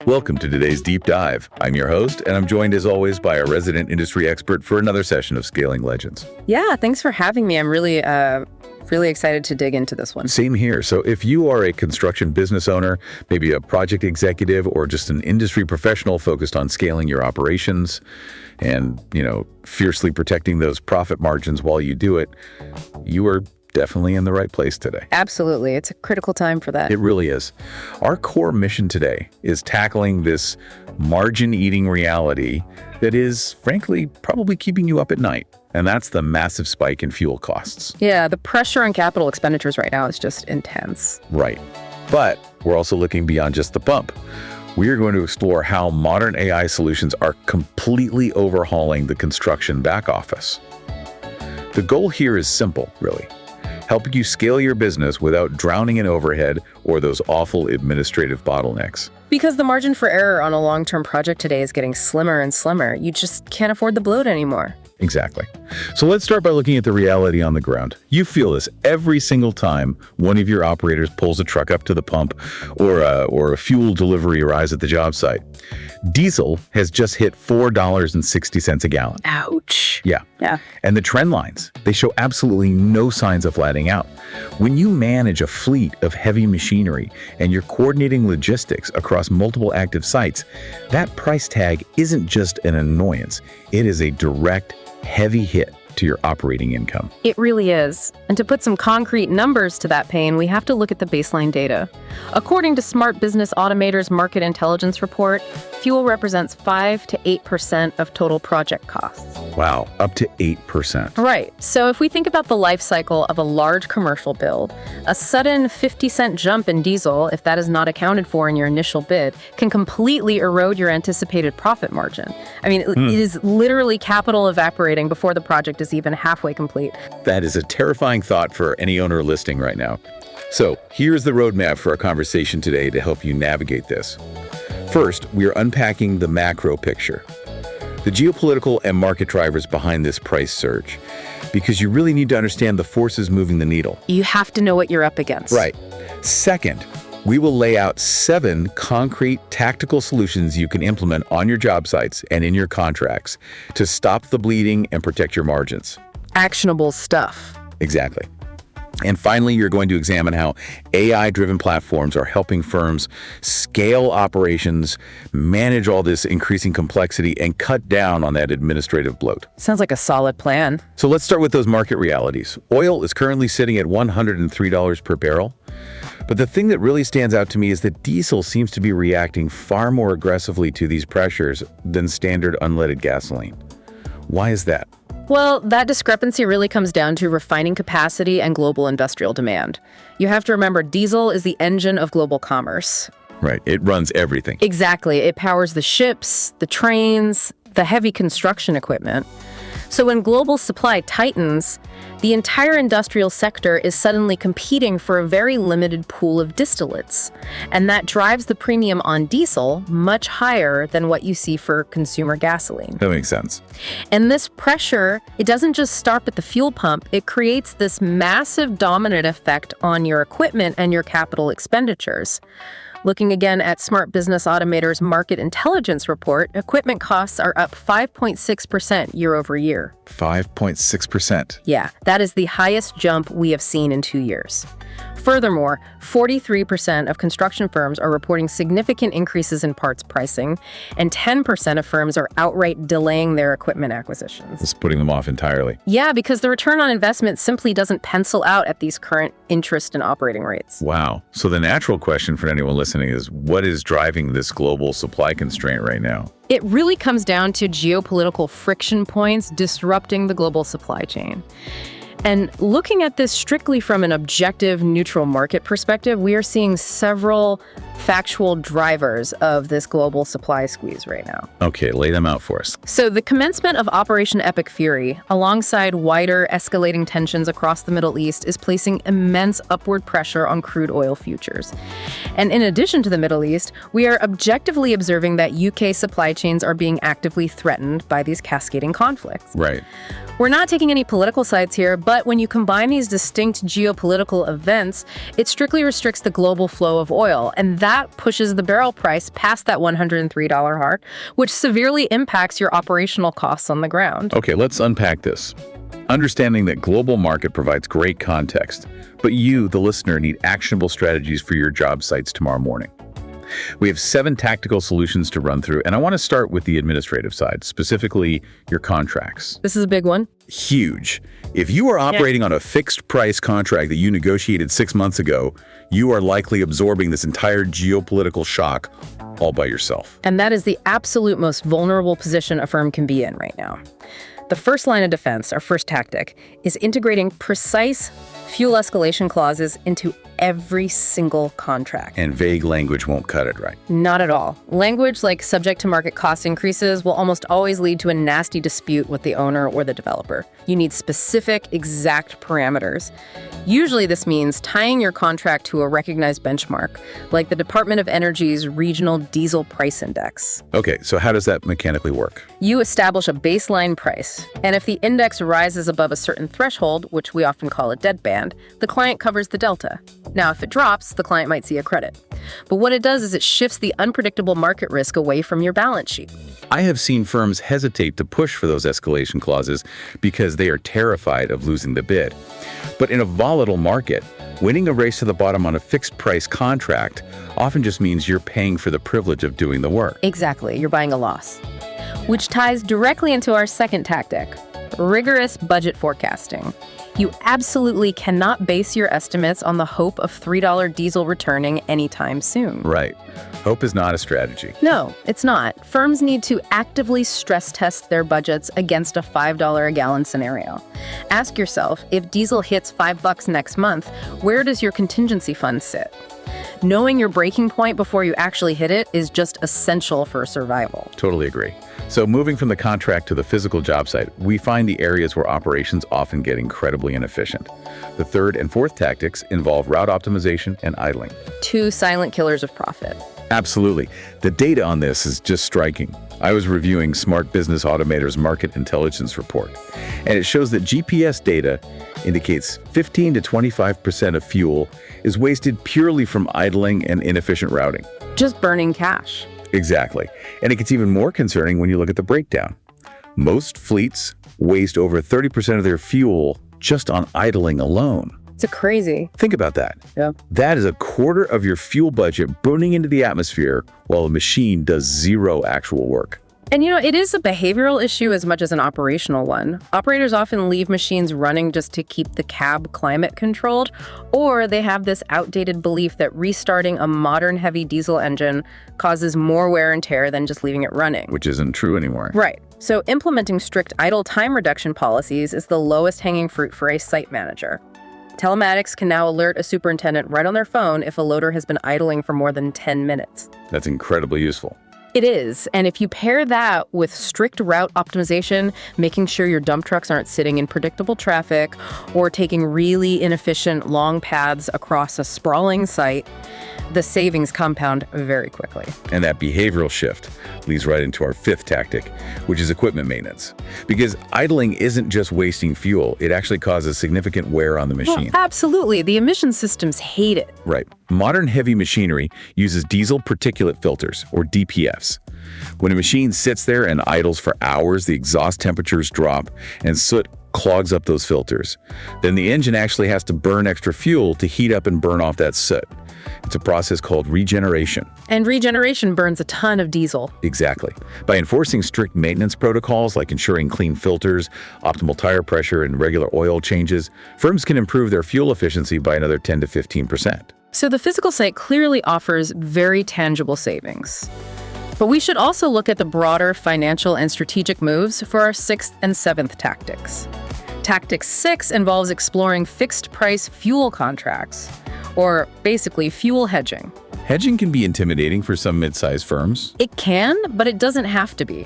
Welcome to today's Deep Dive. I'm your host, and I'm joined as always by a resident industry expert for another session of Scaling Legends. Yeah, thanks for having me. I'm really excited to dig into this one. Same here. So if you are a construction business owner, maybe a project executive, or just an industry professional focused on scaling your operations and, fiercely protecting those profit margins while you do it, you are definitely in the right place today. Absolutely. It's a critical time for that. It really is. Our core mission today is tackling this margin-eating reality that is, frankly, probably keeping you up at night. And that's the massive spike in fuel costs. Yeah, the pressure on capital expenditures right now is just intense. Right. But we're also looking beyond just the pump. We are going to explore how modern AI solutions are completely overhauling the construction back office. The goal here is simple, really. Helping you scale your business without drowning in overhead or those awful administrative bottlenecks. Because the margin for error on a long-term project today is getting slimmer and slimmer. You just can't afford the bloat anymore. Exactly. So let's start by looking at the reality on the ground. You feel this every single time one of your operators pulls a truck up to the pump or a fuel delivery arrives at the job site. Diesel has just hit $4.60 a gallon. Ouch. Yeah. Yeah. And the trend lines, they show absolutely no signs of flattening out. When you manage a fleet of heavy machinery and you're coordinating logistics across multiple active sites, that price tag isn't just an annoyance. It is a direct, heavy hit to your operating income. It really is. And to put some concrete numbers to that pain, we have to look at the baseline data. According to Smart Business Automator's Market Intelligence Report, fuel represents 5 to 8% of total project costs. Wow, up to 8%. Right. So if we think about the life cycle of a large commercial build, a sudden 50-cent jump in diesel, if that is not accounted for in your initial bid, can completely erode your anticipated profit margin. I mean, it is literally capital evaporating before the project is even halfway complete. That is a terrifying thought for any owner listening right now. So here's the roadmap for our conversation today to help you navigate this. First, we are unpacking the macro picture, the geopolitical and market drivers behind this price surge, because you really need to understand the forces moving the needle. You have to know what you're up against. Right. Second, we will lay out 7 concrete tactical solutions you can implement on your job sites and in your contracts to stop the bleeding and protect your margins. Actionable stuff. Exactly. And finally, you're going to examine how AI-driven platforms are helping firms scale operations, manage all this increasing complexity, and cut down on that administrative bloat. Sounds like a solid plan. So let's start with those market realities. Oil is currently sitting at $103 per barrel. But the thing that really stands out to me is that diesel seems to be reacting far more aggressively to these pressures than standard unleaded gasoline. Why is that? Well, that discrepancy really comes down to refining capacity and global industrial demand. You have to remember, diesel is the engine of global commerce. Right, it runs everything. Exactly. It powers the ships, the trains, the heavy construction equipment. So when global supply tightens, the entire industrial sector is suddenly competing for a very limited pool of distillates. And that drives the premium on diesel much higher than what you see for consumer gasoline. That makes sense. And this pressure, it doesn't just stop at the fuel pump, it creates this massive dominant effect on your equipment and your capital expenditures. Looking again at Smart Business Automator's Market Intelligence Report, equipment costs are up 5.6% year over year. 5.6%. Yeah, that is the highest jump we have seen in 2 years. Furthermore, 43% of construction firms are reporting significant increases in parts pricing, and 10% of firms are outright delaying their equipment acquisitions. It's putting them off entirely. Yeah, because the return on investment simply doesn't pencil out at these current interest and operating rates. Wow. So the natural question for anyone listening is, what is driving this global supply constraint right now? It really comes down to geopolitical friction points disrupting the global supply chain. And looking at this strictly from an objective, neutral market perspective, we are seeing several factual drivers of this global supply squeeze right now. Okay, lay them out for us. So the commencement of Operation Epic Fury, alongside wider escalating tensions across the Middle East, is placing immense upward pressure on crude oil futures. And in addition to the Middle East, we are objectively observing that UK supply chains are being actively threatened by these cascading conflicts. Right. We're not taking any political sides here, but when you combine these distinct geopolitical events, it strictly restricts the global flow of oil, and that pushes the barrel price past that $103 mark, which severely impacts your operational costs on the ground. Okay, let's unpack this. Understanding that global market provides great context, but you, the listener, need actionable strategies for your job sites tomorrow morning. We have 7 tactical solutions to run through, and I want to start with the administrative side, specifically your contracts. This is a big one. Huge. If you are operating on a fixed price contract that you negotiated 6 months ago, you are likely absorbing this entire geopolitical shock all by yourself. And that is the absolute most vulnerable position a firm can be in right now. The first line of defense, our first tactic, is integrating precise fuel escalation clauses into every single contract. And vague language won't cut it, right? Not at all. Language like subject to market cost increases will almost always lead to a nasty dispute with the owner or the developer. You need specific, exact parameters. Usually this means tying your contract to a recognized benchmark, like the Department of Energy's Regional Diesel Price Index. Okay, so how does that mechanically work? You establish a baseline price, and if the index rises above a certain threshold, which we often call a deadband, the client covers the delta. Now, if it drops, the client might see a credit. But what it does is it shifts the unpredictable market risk away from your balance sheet. I have seen firms hesitate to push for those escalation clauses because they are terrified of losing the bid. But in a volatile market, winning a race to the bottom on a fixed price contract often just means you're paying for the privilege of doing the work. Exactly, you're buying a loss. Which ties directly into our second tactic, rigorous budget forecasting. You absolutely cannot base your estimates on the hope of $3 diesel returning anytime soon. Right. Hope is not a strategy. No, it's not. Firms need to actively stress test their budgets against a $5 a gallon scenario. Ask yourself, if diesel hits $5 next month, where does your contingency fund sit? Knowing your breaking point before you actually hit it is just essential for survival. Totally agree. So moving from the contract to the physical job site, we find the areas where operations often get incredibly inefficient. The third and fourth tactics involve route optimization and idling. 2 silent killers of profit. Absolutely. The data on this is just striking. I was reviewing Smart Business Automator's market intelligence report, and it shows that GPS data indicates 15 to 25% of fuel is wasted purely from idling and inefficient routing. Just burning cash. Exactly. And it gets even more concerning when you look at the breakdown. Most fleets waste over 30% of their fuel just on idling alone. It's crazy. Think about that. Yeah. That is a quarter of your fuel budget burning into the atmosphere while a machine does zero actual work. And it is a behavioral issue as much as an operational one. Operators often leave machines running just to keep the cab climate controlled, or they have this outdated belief that restarting a modern heavy diesel engine causes more wear and tear than just leaving it running. Which isn't true anymore. Right. So implementing strict idle time reduction policies is the lowest hanging fruit for a site manager. Telematics can now alert a superintendent right on their phone if a loader has been idling for more than 10 minutes. That's incredibly useful. It is, and if you pair that with strict route optimization, making sure your dump trucks aren't sitting in predictable traffic or taking really inefficient long paths across a sprawling site, the savings compound very quickly. And that behavioral shift leads right into our fifth tactic, which is equipment maintenance. Because idling isn't just wasting fuel, it actually causes significant wear on the machine. Well, absolutely. The emission systems hate it. Right. Modern heavy machinery uses diesel particulate filters, or DPFs. When a machine sits there and idles for hours, the exhaust temperatures drop and soot clogs up those filters. Then the engine actually has to burn extra fuel to heat up and burn off that soot. It's a process called regeneration. And regeneration burns a ton of diesel. Exactly. By enforcing strict maintenance protocols like ensuring clean filters, optimal tire pressure, and regular oil changes, firms can improve their fuel efficiency by another 10 to 15%. So the physical site clearly offers very tangible savings. But we should also look at the broader financial and strategic moves for our sixth and seventh tactics. Tactic 6 involves exploring fixed-price fuel contracts, or basically fuel hedging. Hedging can be intimidating for some mid-sized firms. It can, but it doesn't have to be.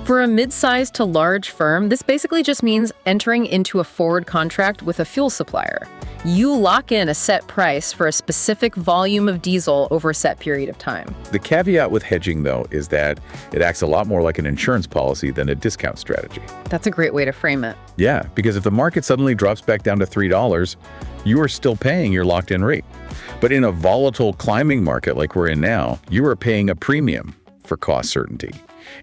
For a mid-sized to large firm, this basically just means entering into a forward contract with a fuel supplier. You lock in a set price for a specific volume of diesel over a set period of time. The caveat with hedging, though, is that it acts a lot more like an insurance policy than a discount strategy. That's a great way to frame it. Yeah, because if the market suddenly drops back down to $3, you are still paying your locked-in rate. But in a volatile climbing market like we're in now, you are paying a premium for cost certainty.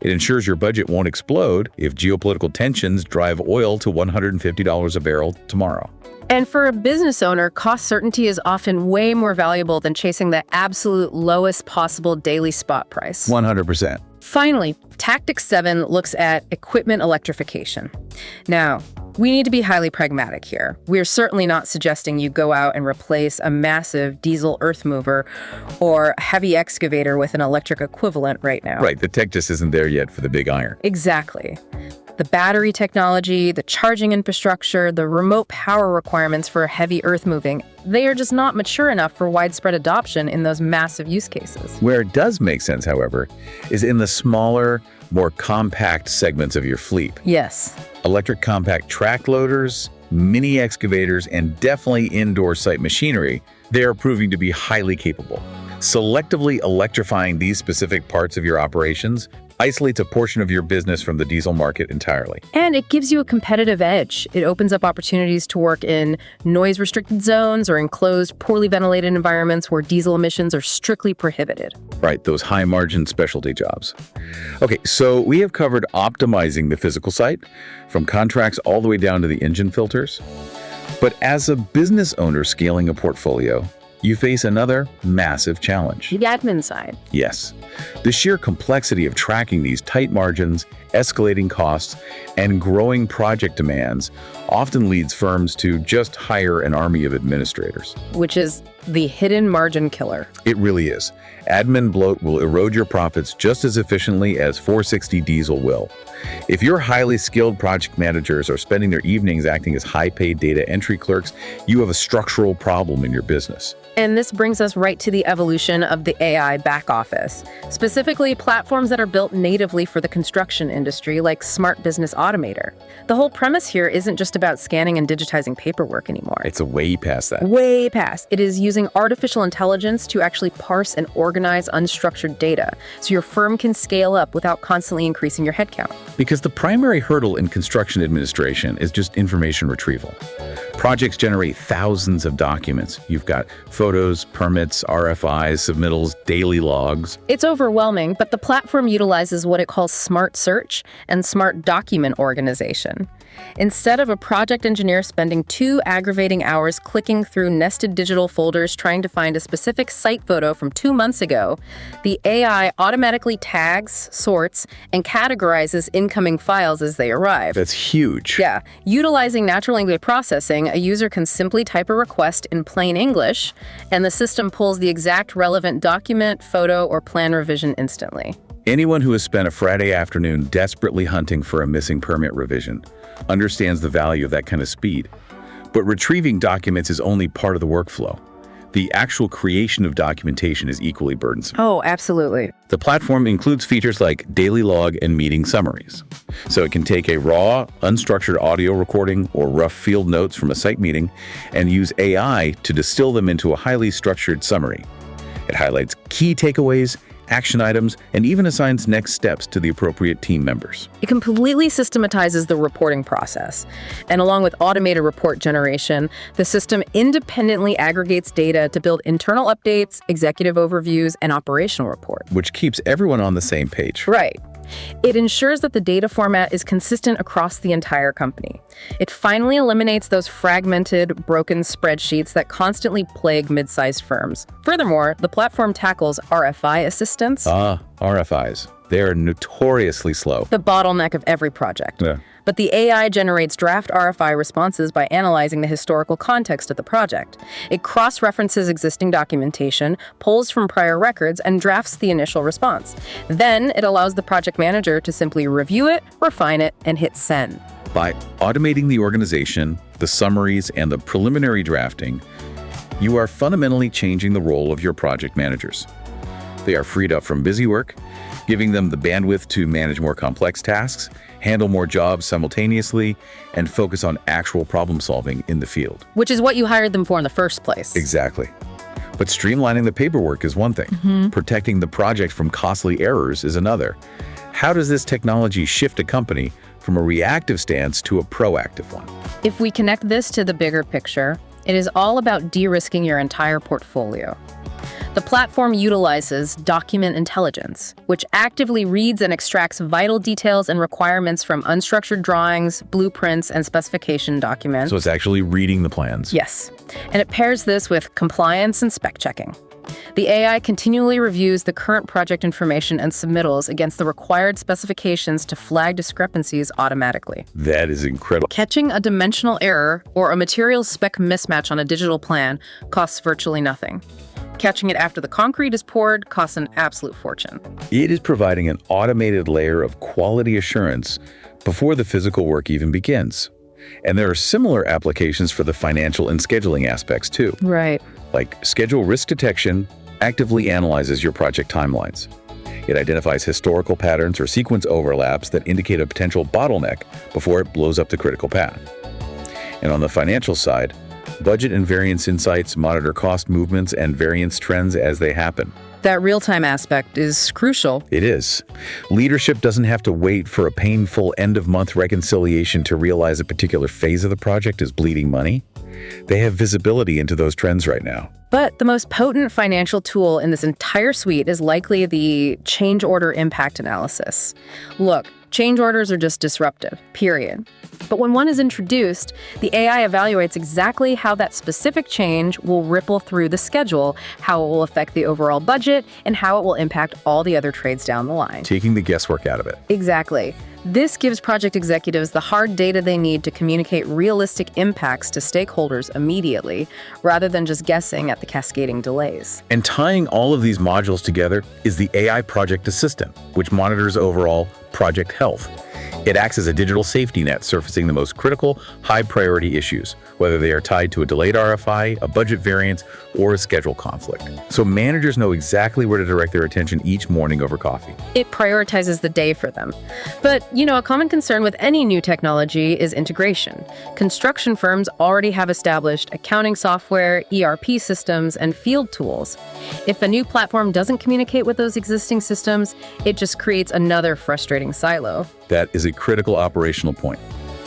It ensures your budget won't explode if geopolitical tensions drive oil to $150 a barrel tomorrow. And for a business owner, cost certainty is often way more valuable than chasing the absolute lowest possible daily spot price. 100%. Finally, Tactic 7 looks at equipment electrification. Now, we need to be highly pragmatic here. We're certainly not suggesting you go out and replace a massive diesel earth mover or a heavy excavator with an electric equivalent right now. Right, the tech just isn't there yet for the big iron. Exactly. The battery technology, the charging infrastructure, the remote power requirements for heavy earth moving, they are just not mature enough for widespread adoption in those massive use cases. Where it does make sense, however, is in the smaller, more compact segments of your fleet. Yes. Electric compact track loaders, mini excavators, and definitely indoor site machinery, they are proving to be highly capable. Selectively electrifying these specific parts of your operations isolates a portion of your business from the diesel market entirely. And it gives you a competitive edge. It opens up opportunities to work in noise-restricted zones or enclosed, poorly ventilated environments where diesel emissions are strictly prohibited. Right, those high-margin specialty jobs. Okay, so we have covered optimizing the physical site, from contracts all the way down to the engine filters. But as a business owner scaling a portfolio, you face another massive challenge. The admin side. Yes. The sheer complexity of tracking these tight margins, escalating costs, and growing project demands often leads firms to just hire an army of administrators. Which is the hidden margin killer. It really is. Admin bloat will erode your profits just as efficiently as 460 diesel will. If your highly skilled project managers are spending their evenings acting as high-paid data entry clerks, you have a structural problem in your business. And this brings us right to the evolution of the AI back office, specifically platforms that are built natively for the construction industry, like Smart Business Automator. The whole premise here isn't just about scanning and digitizing paperwork anymore. It's a way past that. Way past. It is using artificial intelligence to actually parse and organize unstructured data, so your firm can scale up without constantly increasing your headcount. Because the primary hurdle in construction administration is just information retrieval. Projects generate thousands of documents. You've got photos, permits, RFIs, submittals, daily logs. It's overwhelming, but the platform utilizes what it calls smart search and smart document organization. Instead of a project engineer spending 2 aggravating hours clicking through nested digital folders trying to find a specific site photo from 2 months ago, the AI automatically tags, sorts, and categorizes incoming files as they arrive. That's huge. Yeah. Utilizing natural language processing, a user can simply type a request in plain English, and the system pulls the exact relevant document, photo, or plan revision instantly. Anyone who has spent a Friday afternoon desperately hunting for a missing permit revision understands the value of that kind of speed. But retrieving documents is only part of the workflow. The actual creation of documentation is equally burdensome. Oh, absolutely. The platform includes features like daily log and meeting summaries. So it can take a raw, unstructured audio recording or rough field notes from a site meeting and use AI to distill them into a highly structured summary. It highlights key takeaways, action items, and even assigns next steps to the appropriate team members. It completely systematizes the reporting process. And along with automated report generation, the system independently aggregates data to build internal updates, executive overviews, and operational reports. Which keeps everyone on the same page. Right. It ensures that the data format is consistent across the entire company. It finally eliminates those fragmented, broken spreadsheets that constantly plague mid-sized firms. Furthermore, the platform tackles RFI assistance. RFIs. They are notoriously slow. The bottleneck of every project. Yeah. But the AI generates draft RFI responses by analyzing the historical context of the project. It cross-references existing documentation, pulls from prior records, and drafts the initial response. Then it allows the project manager to simply review it, refine it, and hit send. By automating the organization, the summaries, and the preliminary drafting, you are fundamentally changing the role of your project managers. They are freed up from busy work giving them the bandwidth to manage more complex tasks, handle more jobs simultaneously, and focus on actual problem solving in the field. Which is what you hired them for in the first place. Exactly. But streamlining the paperwork is one thing. Protecting the project from costly errors is another. How does this technology shift a company from a reactive stance to a proactive one? If we connect this to the bigger picture, it is all about de-risking your entire portfolio. The platform utilizes document intelligence, which actively reads and extracts vital details and requirements from unstructured drawings, blueprints, and specification documents. So it's actually reading the plans. Yes, and it pairs this with compliance and spec checking. The AI continually reviews the current project information and submittals against the required specifications to flag discrepancies automatically. That is incredible. Catching a dimensional error or a material spec mismatch on a digital plan costs virtually nothing. Catching it after the concrete is poured costs an absolute fortune. It is providing an automated layer of quality assurance before the physical work even begins. And there are similar applications for the financial and scheduling aspects too. Right. Like schedule risk detection actively analyzes your project timelines. It identifies historical patterns or sequence overlaps that indicate a potential bottleneck before it blows up the critical path. And on the financial side, budget and variance insights monitor cost movements and variance trends as they happen. That real-time aspect is crucial. It is. Leadership doesn't have to wait for a painful end-of-month reconciliation to realize a particular phase of the project is bleeding money. They have visibility into those trends right now. But the most potent financial tool in this entire suite is likely the change order impact analysis. Look, change orders are just disruptive, period. But when one is introduced, the AI evaluates exactly how that specific change will ripple through the schedule, how it will affect the overall budget, and how it will impact all the other trades down the line. Taking the guesswork out of it. Exactly. This gives project executives the hard data they need to communicate realistic impacts to stakeholders immediately, rather than just guessing at the cascading delays. And tying all of these modules together is the AI Project Assistant, which monitors overall project health. It acts as a digital safety net, surfacing the most critical, high-priority issues, whether they are tied to a delayed RFI, a budget variance, or a schedule conflict. So managers know exactly where to direct their attention each morning over coffee. It prioritizes the day for them. But, a common concern with any new technology is integration. Construction firms already have established accounting software, ERP systems, and field tools. If a new platform doesn't communicate with those existing systems, it just creates another frustrating silo. That is a critical operational point.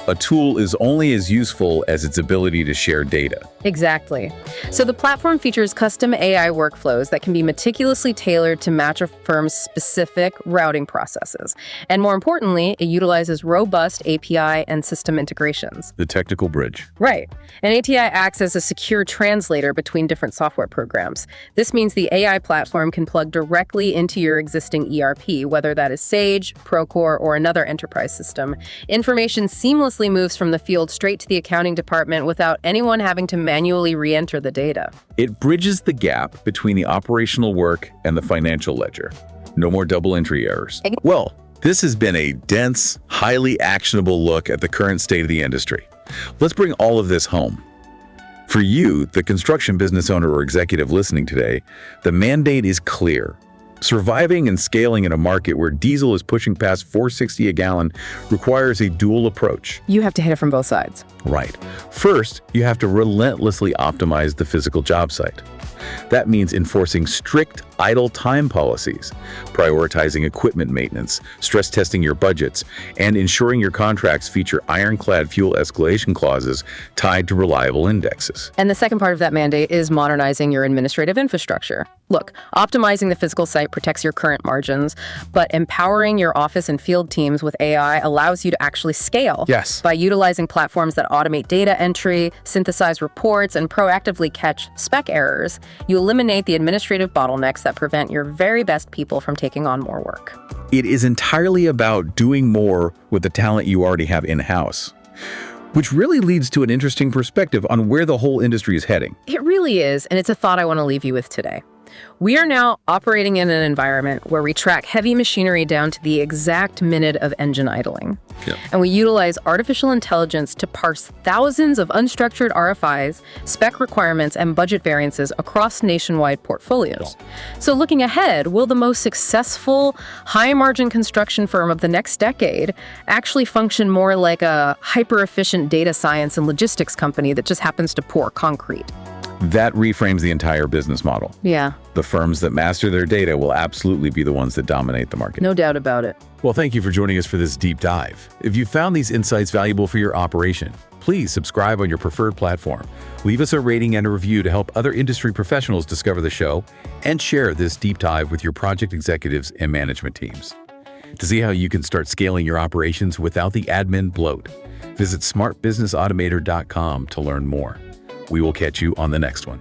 A tool is only as useful as its ability to share data. Exactly. So the platform features custom AI workflows that can be meticulously tailored to match a firm's specific routing processes. And more importantly, it utilizes robust API and system integrations. The technical bridge. Right. And ATI acts as a secure translator between different software programs. This means the AI platform can plug directly into your existing ERP, whether that is Sage, Procore, or another enterprise system. Information seamlessly moves from the field straight to the accounting department without anyone having to manually re-enter the data. It bridges the gap between the operational work and the financial ledger. No more double entry errors. Well, this has been a dense, highly actionable look at the current state of the industry. Let's bring all of this home. For you, the construction business owner or executive listening today, the mandate is clear. Surviving and scaling in a market where diesel is pushing past $4.60 a gallon requires a dual approach. You have to hit it from both sides. Right. First, you have to relentlessly optimize the physical job site. That means enforcing strict idle time policies, prioritizing equipment maintenance, stress testing your budgets, and ensuring your contracts feature ironclad fuel escalation clauses tied to reliable indexes. And the second part of that mandate is modernizing your administrative infrastructure. Look, optimizing the physical site protects your current margins, but empowering your office and field teams with AI allows you to actually scale. Yes. By utilizing platforms that automate data entry, synthesize reports, and proactively catch spec errors, you eliminate the administrative bottlenecks that prevent your very best people from taking on more work. It is entirely about doing more with the talent you already have in-house, which really leads to an interesting perspective on where the whole industry is heading. It really is, and it's a thought I want to leave you with today. We are now operating in an environment where we track heavy machinery down to the exact minute of engine idling. Yeah. And we utilize artificial intelligence to parse thousands of unstructured RFIs, spec requirements, and budget variances across nationwide portfolios. So looking ahead, will the most successful, high-margin construction firm of the next decade actually function more like a hyper-efficient data science and logistics company that just happens to pour concrete? That reframes the entire business model. Yeah, The firms that master their data will absolutely be the ones that dominate the market. no doubt about it. Well, thank you for joining us for this deep dive. If you found these insights valuable for your operation, please subscribe on your preferred platform. Leave us a rating and a review to help other industry professionals discover the show, and share this deep dive with your project executives and management teams. To see how you can start scaling your operations without the admin bloat, visit smartbusinessautomator.com to learn more. We will catch you on the next one.